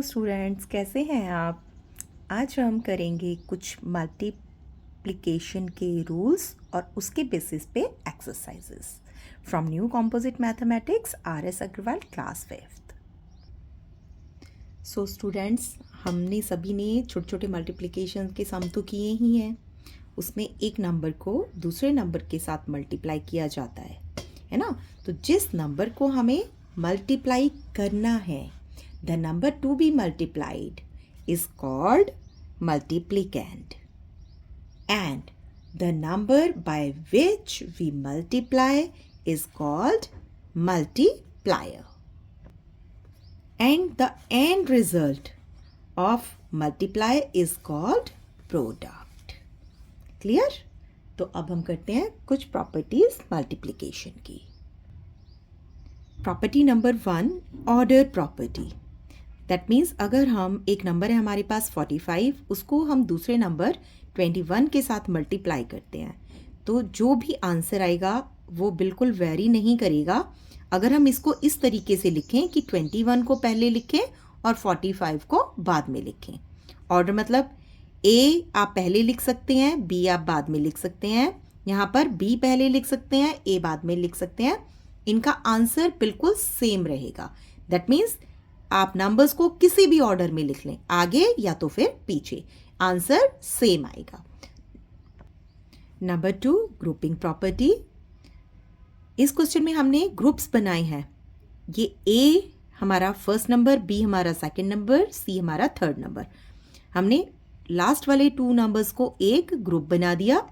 Students, कैसे हैं आप? आज हम करेंगे कुछ मल्टीप्लिकेशन के रूल्स और उसके बेसिस पे exercises from new composite mathematics RS Agarwal class 5th। So students, हमने सभी ने छोटे छोटे मल्टीप्लिकेशन के सम तो किए ही हैं। उसमें एक नंबर को दूसरे नंबर के साथ मल्टीप्लाई किया जाता है ना? तो जिस नंबर को हमें मल्टीप्लाई करना है, the number to be multiplied is called multiplicand, and the number by which we multiply is called multiplier, and the end result of multiply is called product. Clear? तो अब हम करते हैं कुछ प्रॉपर्टीज मल्टीप्लिकेशन की। Property number 1, order property. That means अगर हम एक नंबर है हमारे पास 45, उसको हम दूसरे नंबर 21 के साथ मल्टीप्लाई करते हैं, तो जो भी आंसर आएगा वो बिल्कुल वेरी नहीं करेगा। अगर हम इसको इस तरीके से लिखें कि 21 को पहले लिखें और 45 को बाद में लिखें। ऑर्डर मतलब ए आप पहले लिख सकते हैं, बी आप बाद में लिख सकते हैं, यहाँ पर बी पहले लिख सकते हैं, ए बाद में लिख सकते हैं। इनका आंसर बिल्कुल सेम रहेगा। दैट मीन्स आप नंबर्स को किसी भी ऑर्डर में लिख लें, आगे या तो फिर पीछे, आंसर सेम आएगा। Number 2, grouping property. इस क्वेश्चन में हमने ग्रुप्स बनाए हैं। ये ए हमारा फर्स्ट नंबर, बी हमारा सेकंड नंबर, सी हमारा थर्ड नंबर। हमने लास्ट वाले 2 नंबर्स को एक ग्रुप बना दिया,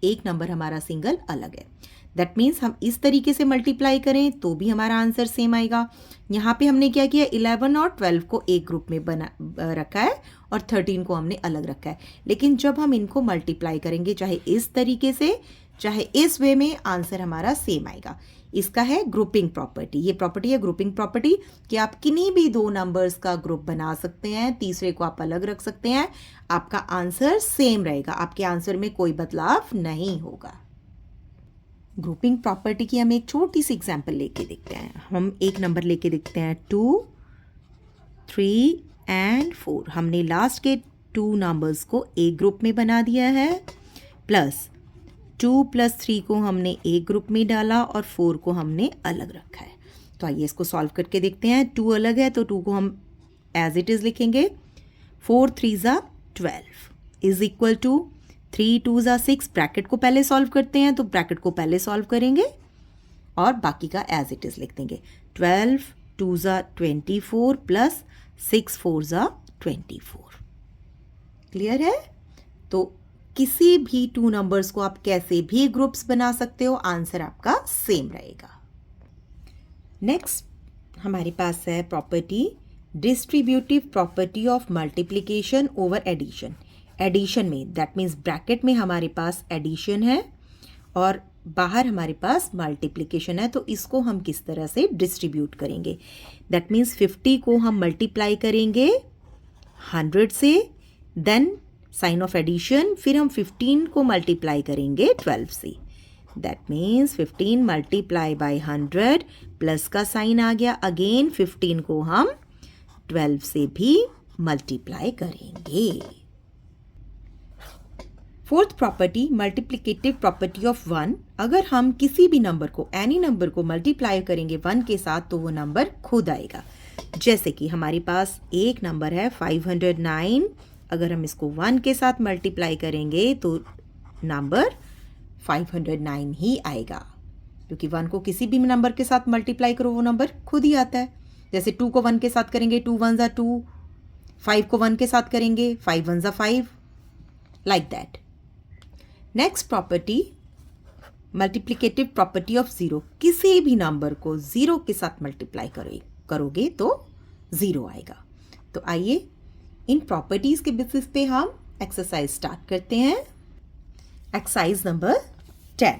एक नंबर हमारा सिंगल अलग है। दैट मीन्स हम इस तरीके से मल्टीप्लाई करें तो भी हमारा आंसर सेम आएगा। यहाँ पे हमने क्या किया, 11 और 12 को एक ग्रुप में बना रखा है और 13 को हमने अलग रखा है। लेकिन जब हम इनको मल्टीप्लाई करेंगे, चाहे इस तरीके से चाहे इस वे में, आंसर हमारा सेम आएगा। इसका है ग्रुपिंग प्रॉपर्टी। ये प्रॉपर्टी है ग्रुपिंग प्रॉपर्टी कि आप किन्हीं भी 2 नंबर्स का ग्रुप बना सकते हैं, तीसरे को आप अलग रख सकते हैं, आपका आंसर सेम रहेगा, आपके आंसर में कोई बदलाव नहीं होगा। ग्रुपिंग प्रॉपर्टी की हम एक छोटी सी एग्जांपल लेके देखते हैं। हम एक नंबर लेके देखते हैं 2, 3 एंड 4। हमने लास्ट के 2 नंबर्स को एक ग्रुप में बना दिया है, प्लस 2 + 3 को हमने एक ग्रुप में डाला और 4 को हमने अलग रखा है। तो आइए इसको सॉल्व करके देखते हैं। 2 अलग है तो 2 को हम एज इट इज़ लिखेंगे। 4 3 = 12 इज इक्वल टू 3 2 = 6। ब्रैकेट को पहले सॉल्व करते हैं, तो ब्रैकेट को पहले सॉल्व करेंगे और बाकी का एज इट इज़ लिख देंगे। 12 2 = 24 प्लस 6 4 = 24। क्लियर है? तो किसी भी 2 नंबर्स को आप कैसे भी ग्रुप्स बना सकते हो, आंसर आपका सेम रहेगा। नेक्स्ट हमारे पास है property distributive property of multiplication over addition. Addition में दैट मीन्स ब्रैकेट में हमारे पास एडिशन है और बाहर हमारे पास मल्टीप्लिकेशन है, तो इसको हम किस तरह से डिस्ट्रीब्यूट करेंगे। दैट मीन्स 50 को हम मल्टीप्लाई करेंगे 100 से, देन साइन ऑफ एडिशन, फिर हम 15 को मल्टीप्लाई करेंगे 12 से। That means 15 multiply by 100 plus का साइन आ गया, अगेन 15 को हम 12 से भी मल्टीप्लाई करेंगे। Fourth property multiplicative property of 1। अगर हम किसी भी नंबर को, एनी नंबर को मल्टीप्लाई करेंगे 1 के साथ, तो वो नंबर खुद आएगा। जैसे कि हमारे पास एक नंबर है 509, अगर हम इसको 1 के साथ मल्टीप्लाई करेंगे तो नंबर 509 ही आएगा, क्योंकि 1 को किसी भी नंबर के साथ मल्टीप्लाई करो वो नंबर खुद ही आता है। जैसे 2 को 1 के साथ करेंगे 2 1 = 2, 5 को 1 के साथ करेंगे 5 1 = 5, like that. Next property multiplicative property of 0। किसी भी नंबर को 0 के साथ मल्टीप्लाई करोगे तो 0 आएगा। तो आइए इन प्रॉपर्टीज के बेसिस पे हम एक्सरसाइज स्टार्ट करते हैं। Exercise number 10,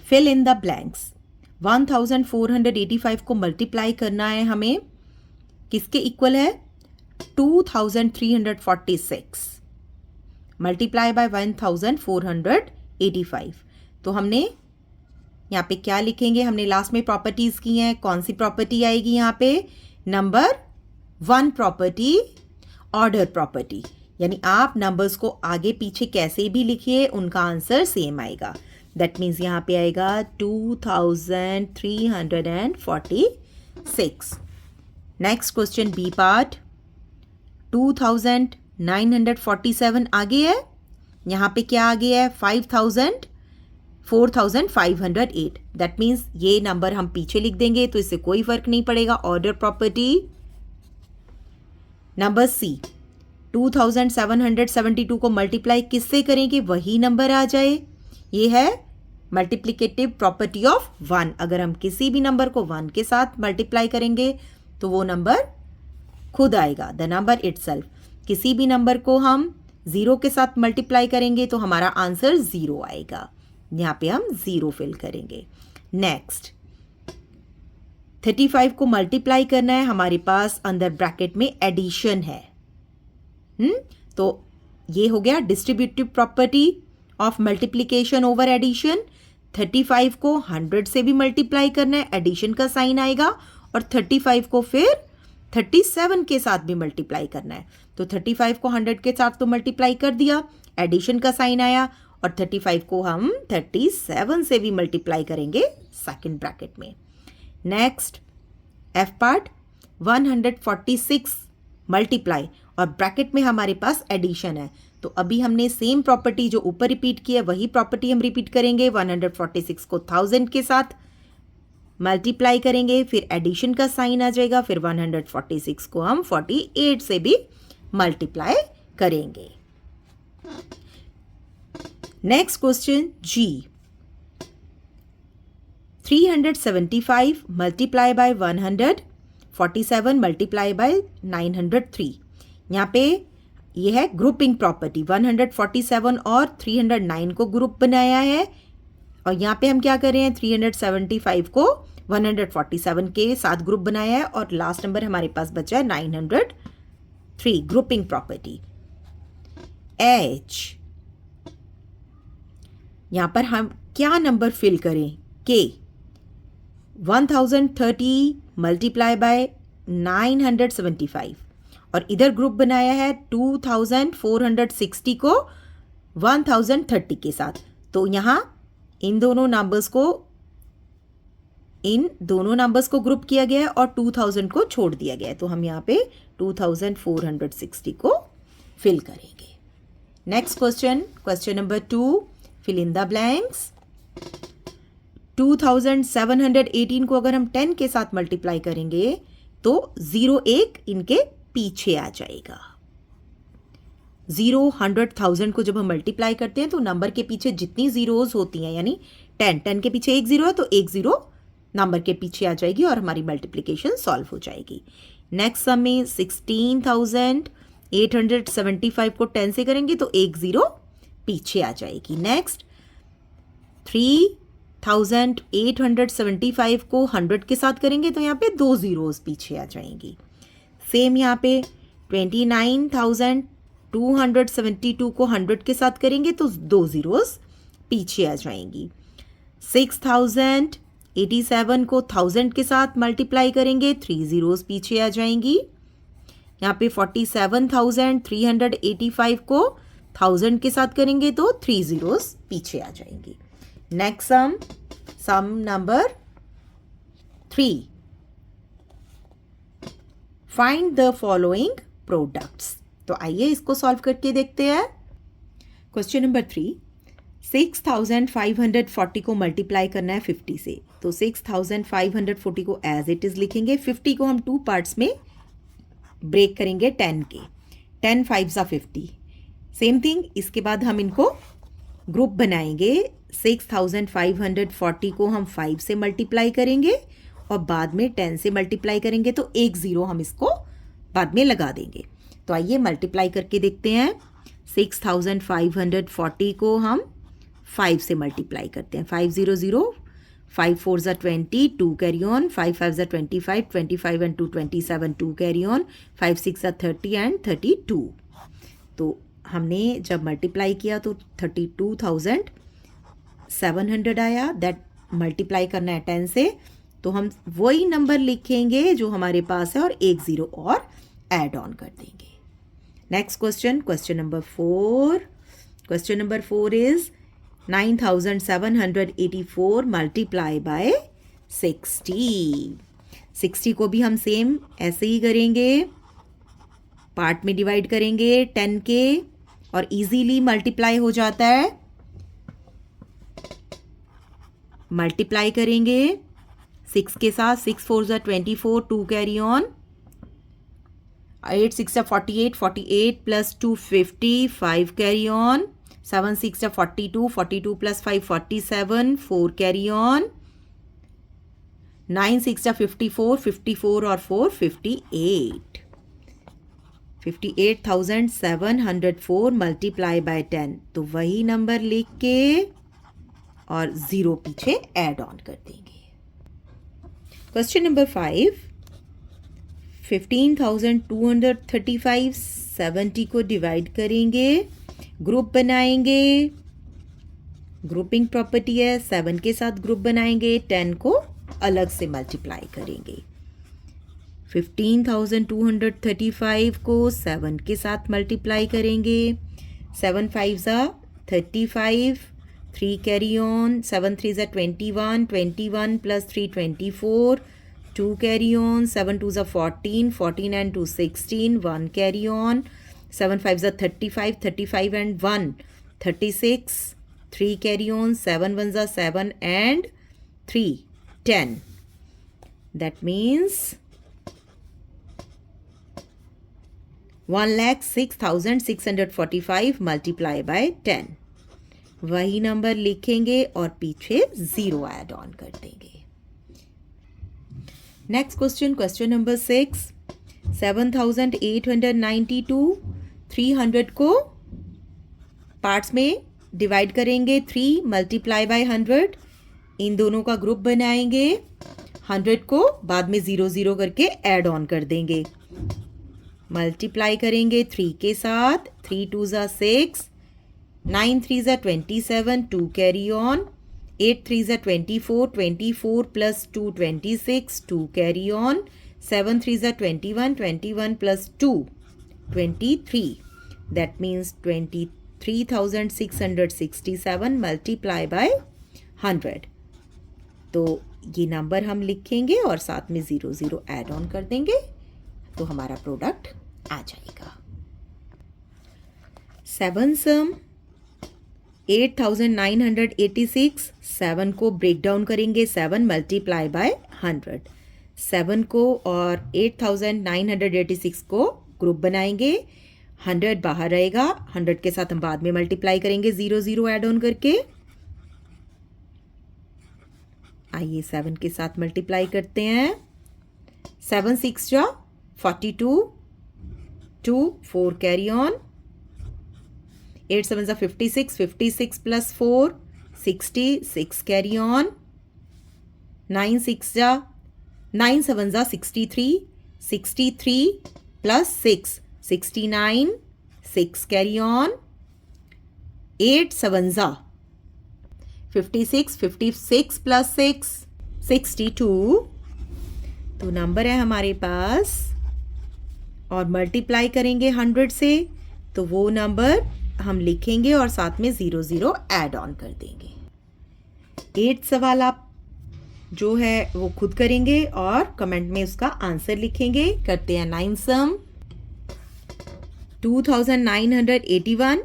fill in the blanks. 1485 को मल्टीप्लाई करना है हमें, किसके इक्वल है, 2346 मल्टीप्लाई बाय 1485। तो हमने यहाँ पे क्या लिखेंगे, हमने लास्ट में प्रॉपर्टीज की हैं, कौन सी प्रॉपर्टी आएगी यहाँ पे, number one property order property, यानी आप नंबर्स को आगे पीछे कैसे भी लिखिए उनका आंसर सेम आएगा. दैट मीन्स यहाँ पे आएगा 2346. Next question B part. 2947 आगे है, यहाँ पे क्या आगे है 4508. दैट मीन्स ये नंबर हम पीछे लिख देंगे तो इससे कोई फर्क नहीं पड़ेगा. Order property. नंबर सी 2772 को मल्टीप्लाई किससे करेंगे वही नंबर आ जाए. ये है मल्टीप्लिकेटिव प्रॉपर्टी ऑफ 1. अगर हम किसी भी नंबर को 1 के साथ मल्टीप्लाई करेंगे तो वो नंबर खुद आएगा, द नंबर इटसेल्फ. किसी भी नंबर को हम 0 के साथ मल्टीप्लाई करेंगे तो हमारा आंसर 0 आएगा. यहाँ पे हम 0 फिल करेंगे. नेक्स्ट 35 को मल्टीप्लाई करना है. हमारे पास अंदर ब्रैकेट में एडिशन है. तो ये हो गया distributive property of multiplication over addition. 35 को 100 से भी मल्टीप्लाई करना है, एडिशन का साइन आएगा. और 35 को फिर 37 के साथ भी मल्टीप्लाई करना है. तो 35 को 100 के साथ तो मल्टीप्लाई कर दिया, एडिशन का साइन आया. और 35 को हम 37 से भी मल्टीप्लाई करेंगे सेकंड ब्रैकेट में. नेक्स्ट एफ पार्ट 146 मल्टीप्लाई और ब्रैकेट में हमारे पास एडिशन है. तो अभी हमने सेम प्रॉपर्टी जो ऊपर रिपीट की है वही प्रॉपर्टी हम रिपीट करेंगे. 146 को 1000 के साथ मल्टीप्लाई करेंगे, फिर एडिशन का साइन आ जाएगा. फिर 146 को हम 48 से भी मल्टीप्लाई करेंगे. Next question G 375 multiply by 147 multiply by 903. यहाँ पे ये है ग्रुपिंग प्रॉपर्टी. 147 और 309 को ग्रुप बनाया है. और यहाँ पे हम क्या कर रहे हैं 375 को 147 के साथ ग्रुप बनाया है. और लास्ट नंबर हमारे पास बचा है 903. Grouping property. एच यहाँ पर हम क्या नंबर फिल करें. के 1030 मल्टीप्लाई बाय 975 और इधर ग्रुप बनाया है 2460 को 1030 के साथ. तो यहाँ इन दोनों नंबर्स को ग्रुप किया गया है और 2000 को छोड़ दिया गया है. तो हम यहाँ पे 2460 को फिल करेंगे. Next question, question number 2, fill in the blanks. 2718 को अगर हम 10 के साथ मल्टीप्लाई करेंगे तो 0 1 इनके पीछे आ जाएगा. 0 100,000 को जब हम मल्टीप्लाई करते हैं तो नंबर के पीछे जितनी जीरोज होती हैं, यानी 10 के पीछे एक जीरो है तो एक जीरो नंबर के पीछे आ जाएगी और हमारी मल्टीप्लिकेशन सॉल्व हो जाएगी. नेक्स्ट सम में 16,875 को 10 से करेंगे तो एक जीरो पीछे आ जाएगी. नेक्स्ट 3,875 को 100 के साथ करेंगे तो यहाँ पे दो जीरोज पीछे आ जाएंगी. सेम यहाँ पे 29,272 को 100 के साथ करेंगे तो दो जीरोज पीछे आ जाएंगी. 6,087 को 1000 के साथ मल्टीप्लाई करेंगे 3 जीरोज पीछे आ जाएंगी. यहाँ पे 47,385 को 1000 के साथ करेंगे तो 3 जीरोज पीछे आ जाएंगी. Next sum number 3, find the following products. तो आइए इसको सॉल्व करके देखते हैं. क्वेश्चन नंबर 3, 6540 को मल्टीप्लाई करना है 50 से. तो 6540 को एज इट इज लिखेंगे. 50 को हम 2 पार्ट्स में ब्रेक करेंगे 10 के. 10 5 50. सेम थिंग इसके बाद हम इनको ग्रुप बनाएंगे. 6540 को हम 5 से मल्टीप्लाई करेंगे और बाद में 10 से मल्टीप्लाई करेंगे तो एक ज़ीरो हम इसको बाद में लगा देंगे. तो आइए मल्टीप्लाई करके देखते हैं. 6540 को हम 5 से मल्टीप्लाई करते हैं. 5 0 0, 5 4 ज़ा 20, 2 कैरी ऑन, 5 5 ज़ा 25, 25 एंड 2 27, 2 कैरी ऑन, 5 6 ज़ा 30 एंड 32. तो हमने जब मल्टीप्लाई किया तो 32,700 आया. दैट मल्टीप्लाई करना है 10 से तो हम वही नंबर लिखेंगे जो हमारे पास है और एक ज़ीरो और ऐड ऑन कर देंगे. Next question, question number 4. Question number 4 is 9784 multiply by 60. 60 को भी हम सेम ऐसे ही करेंगे, पार्ट में डिवाइड करेंगे 10 के और इजीली मल्टीप्लाई हो जाता है. मल्टीप्लाई करेंगे 6 के साथ, 6 4 ज़ा 24, 2 कैरी ऑन, 8 6 ज़ा 48, 48 प्लस 2 50, 5 कैरी ऑन, 7 6 ज़ा 42, 42 प्लस 5 47, 4 कैरी ऑन, 9 6 ज़ा 54, 54 और 4 58. 58,704 मल्टीप्लाई बाय 10. तो वही नंबर लिख के और ज़ीरो पीछे ऐड ऑन कर देंगे. Question number 5. 15,235 70 को डिवाइड करेंगे, ग्रुप बनाएंगे, ग्रुपिंग प्रॉपर्टी है, 7 के साथ ग्रुप बनाएंगे, 10 को अलग से मल्टीप्लाई करेंगे. 15,235 को 7 के साथ मल्टीप्लाई करेंगे, 7 5 ज़ा 35, 3 कैरी ऑन, 7 3 ज़ा 21, 21 प्लस 3 24, 2 कैरी ऑन, 7 2 ज़ा 14, 14 एंड 2 16, 1 कैरी ऑन, 7 5 ज़ा 35, 35 एंड 1 36, 3 कैरी ऑन, 7 1 ज़ा 7 and 3 10. That means 1,06,645 multiply by 10. वही नंबर लिखेंगे और पीछे ज़ीरो ऐड ऑन कर देंगे. Next question, question number 6. 7,892 300 को पार्ट्स में डिवाइड करेंगे, 3 मल्टीप्लाई बाय 100. इन दोनों का ग्रुप बनाएंगे, 100 को बाद में 0 0 करके ऐड ऑन कर देंगे. मल्टीप्लाई करेंगे 3 के साथ, 3 2 ज़ा 6, 9 3 ज़ा 27, 2 कैरी ऑन, 8 3 ज़ा 24, 24 प्लस 2 26, 2 कैरी ऑन, 7 3 ज़ा 21, 21 plus 2 23. That means 23,667 multiply by 100. तो ये नंबर हम लिखेंगे और साथ में 0 0 ऐड ऑन कर देंगे, तो हमारा प्रोडक्ट आ जाएगा. 7 सम 8,986. 7 को ब्रेक डाउन करेंगे, 7 मल्टीप्लाई बाय 100. 7 को और 8,986 को ग्रुप बनाएंगे, 100 बाहर रहेगा, 100 के साथ हम बाद में मल्टीप्लाई करेंगे 0 0 ऐड ऑन करके. आइए 7 के साथ मल्टीप्लाई करते हैं. 7 6 जा 42, 2 4 कैरी ऑन, 8 7 जा 56, 56 प्लस 4 60, 6 कैरी ऑन, 9 6 जा 9 7 जा 63, 63 प्लस 6 69, 6 कैरी ऑन, 8 7 जा 56, 56 प्लस 6 62. तो नंबर है हमारे पास और मल्टीप्लाई करेंगे 100 से, तो वो नंबर हम लिखेंगे और साथ में 0 0 ऐड ऑन कर देंगे. 8 सवाल आप जो है वो खुद करेंगे और कमेंट में उसका आंसर लिखेंगे. करते हैं 9 सम. 2,981,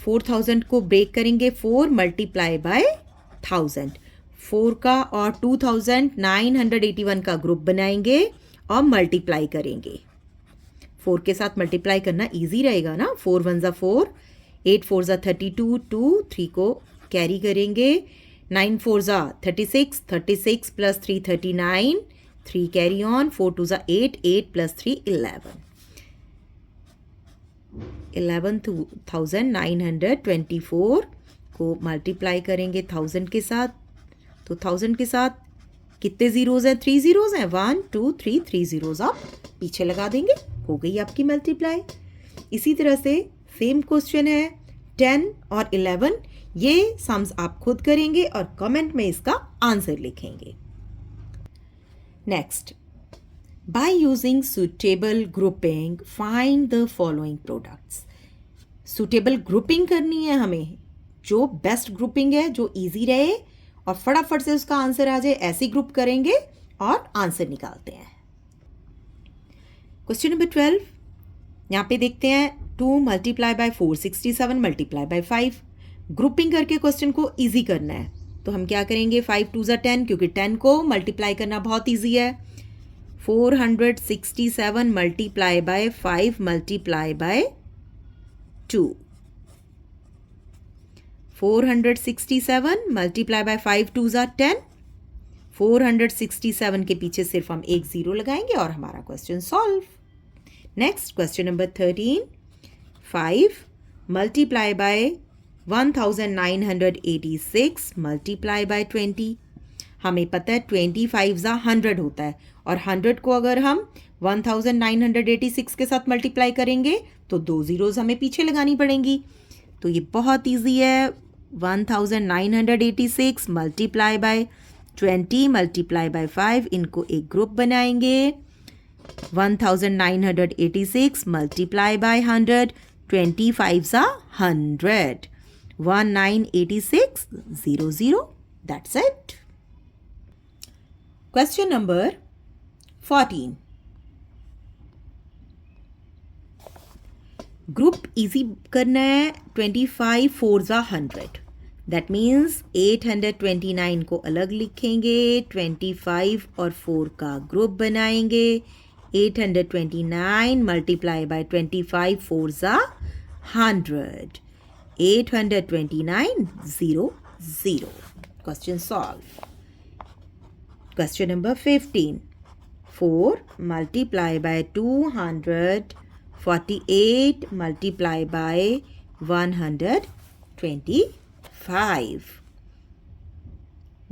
4,000 को ब्रेक करेंगे, 4 मल्टीप्लाई बाय 1000. 4 का और 2,981 का ग्रुप बनाएंगे और मल्टीप्लाई करेंगे. 4 के साथ मल्टीप्लाई करना इजी रहेगा ना. 4 1 ज़ा 4, 8 4 ज़ा 32, 2 3 को कैरी करेंगे, 9 4 ज़ा 36, 36 प्लस 3 39, 3 कैरी ऑन, 4 2 ज़ा 8, 8 प्लस 3 11. 11,924 को मल्टीप्लाई करेंगे 1000 के साथ. तो 1000 के साथ कितने ज़ीरोज़ हैं? 3 ज़ीरोज़ हैं. 1 2 3 3 ज़ीरोज़ आप पीछे लगा देंगे, हो गई आपकी मल्टीप्लाई. इसी तरह से सेम क्वेश्चन है 10 और 11. ये सम्स आप खुद करेंगे और कमेंट में इसका आंसर लिखेंगे. Next, by using suitable grouping find the following products. suitable grouping करनी है हमें, जो बेस्ट ग्रुपिंग है, जो इजी रहे और फटाफट से उसका आंसर आ जाए, ऐसी ग्रुप करेंगे और आंसर निकालते हैं. क्वेश्चन नंबर 12, यहाँ पे देखते हैं 2 multiply bye 467 multiply by 5. Grouping करके क्वेश्चन को इजी करना है, तो हम क्या करेंगे, 5 2 ज़ा 10, क्योंकि 10 को मल्टीप्लाई करना बहुत ईजी है. 467 multiply by 5 multiply by 2. 467 multiply by 5 2 ज़ा 10. 467 के पीछे सिर्फ हम एक जीरो लगाएंगे और हमारा question solve. Next, question number 13, 5 multiply by 1986 multiply by 20. हमें पता है 25 ज़ा 100 होता है, और 100 को अगर हम 1986 के साथ मल्टीप्लाई करेंगे तो 2 ज़ीरोज़ हमें पीछे लगानी पड़ेंगी. तो ये बहुत इजी है. 1986 मल्टीप्लाई बाय 20 मल्टीप्लाई बाय 5, इनको एक ग्रुप बनाएंगे. 1986 मल्टीप्लाई बाय 100, 25 ज़ा 100, 1986 00. That's it. Question number 14, group easy करना है. 25 4 ज़ा 100, दैट मीन्स 829 को अलग लिखेंगे, 25 और 4 का ग्रुप बनाएंगे. 829 मल्टीप्लाई बाय 25 4 ज़ा 100, 829 0 0. Question solve. Question number 15, 4 multiply by 248 multiply by 125.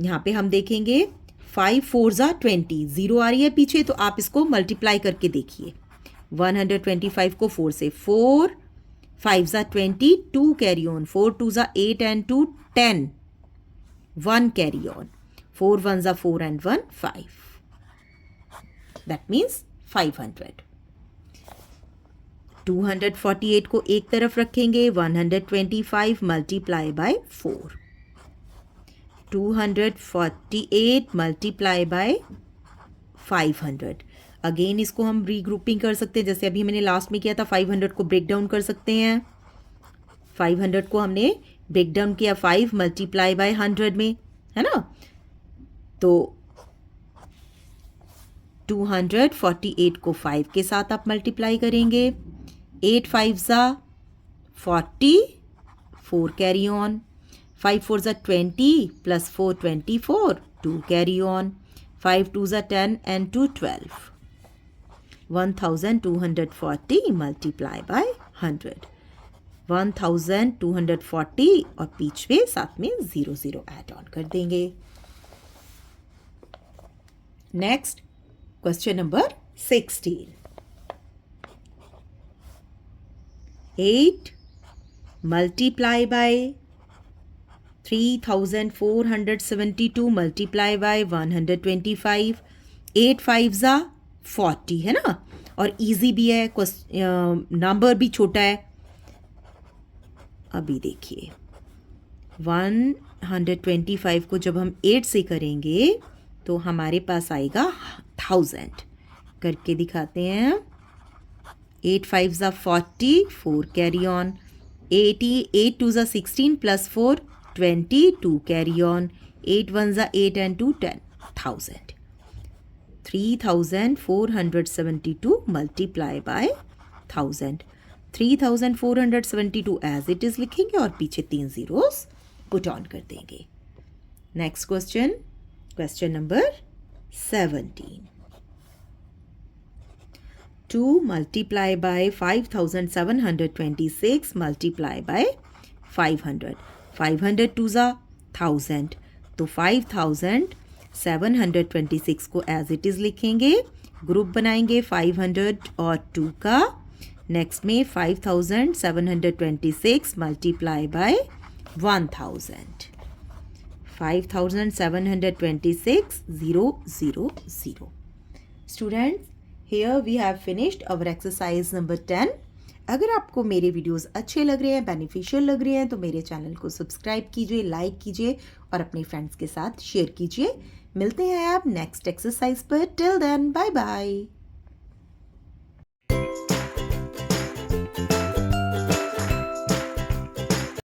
यहाँ पे हम देखेंगे 5 4 ज़ा 20, ज़ीरो आ रही है पीछे, तो आप इसको मल्टीप्लाई करके देखिए. 125 को 4 से, 4 5 ज़ा 20, 2 कैरी ऑन, 4 2 ज़ा 8 and 2 10, 1 कैरी ऑन, 4 1 ज़ा 4 and 1 5. That means 500. 248 को एक तरफ रखेंगे. 125 multiply by 4. 248 multiply by 500. Again इसको हम रीग्रुपिंग कर सकते हैं, जैसे अभी मैंने लास्ट में किया था. 500 को ब्रेक डाउन कर सकते हैं. 500 को हमने ब्रेक डाउन किया 5 मल्टीप्लाई बाय 100 में, है ना. तो 248 को 5 के साथ आप मल्टीप्लाई करेंगे. 8 5 ज़ा 40, 4 कैरी ऑन, 5 4 ज़ा 20 प्लस 4 24, 2 कैरी ऑन, 5 2 ज़ा 10 and 2 12. 1240 multiply by 100. 1240 और बीच में साथ में 0 0 ऐड ऑन कर देंगे. Next, question number 16, 8 multiply by 3472 multiply bye 125. 8 5 ज़ा 40, है ना, और इजी भी है, नंबर भी छोटा है. अभी देखिए 125 को जब हम 8 से करेंगे तो हमारे पास आएगा 1000. करके दिखाते हैं. 8 5 ज़ा 40, 4 कैरी ऑन, 80, 8 2 ज़ा 16 प्लस 4 20, 2 कैरी ऑन, 8 1 ज़ा 8 and 2 10, 1000. 3472 multiply by 1000. 3472 as it is लिखेंगे और पीछे 3 ज़ीरोस पुट ऑन कर देंगे. Next question, question number 17, 2 multiply by 5726 multiply by 500. 500 2 ज़ा 1000, तो 5726 को एज इट इज़ लिखेंगे. ग्रुप बनाएंगे 500 और 2 का. नेक्स्ट में 5726 multiply by 1000. 5726 0 0 0. Students, here we have finished our exercise number 10. अगर आपको मेरे वीडियोस अच्छे लग रहे हैं, बेनिफिशियल लग रहे हैं, तो मेरे चैनल को सब्सक्राइब कीजिए, लाइक कीजिए और अपने फ्रेंड्स के साथ शेयर कीजिए। मिलते हैं आप नेक्स्ट एक्सरसाइज पर। Till then, bye bye.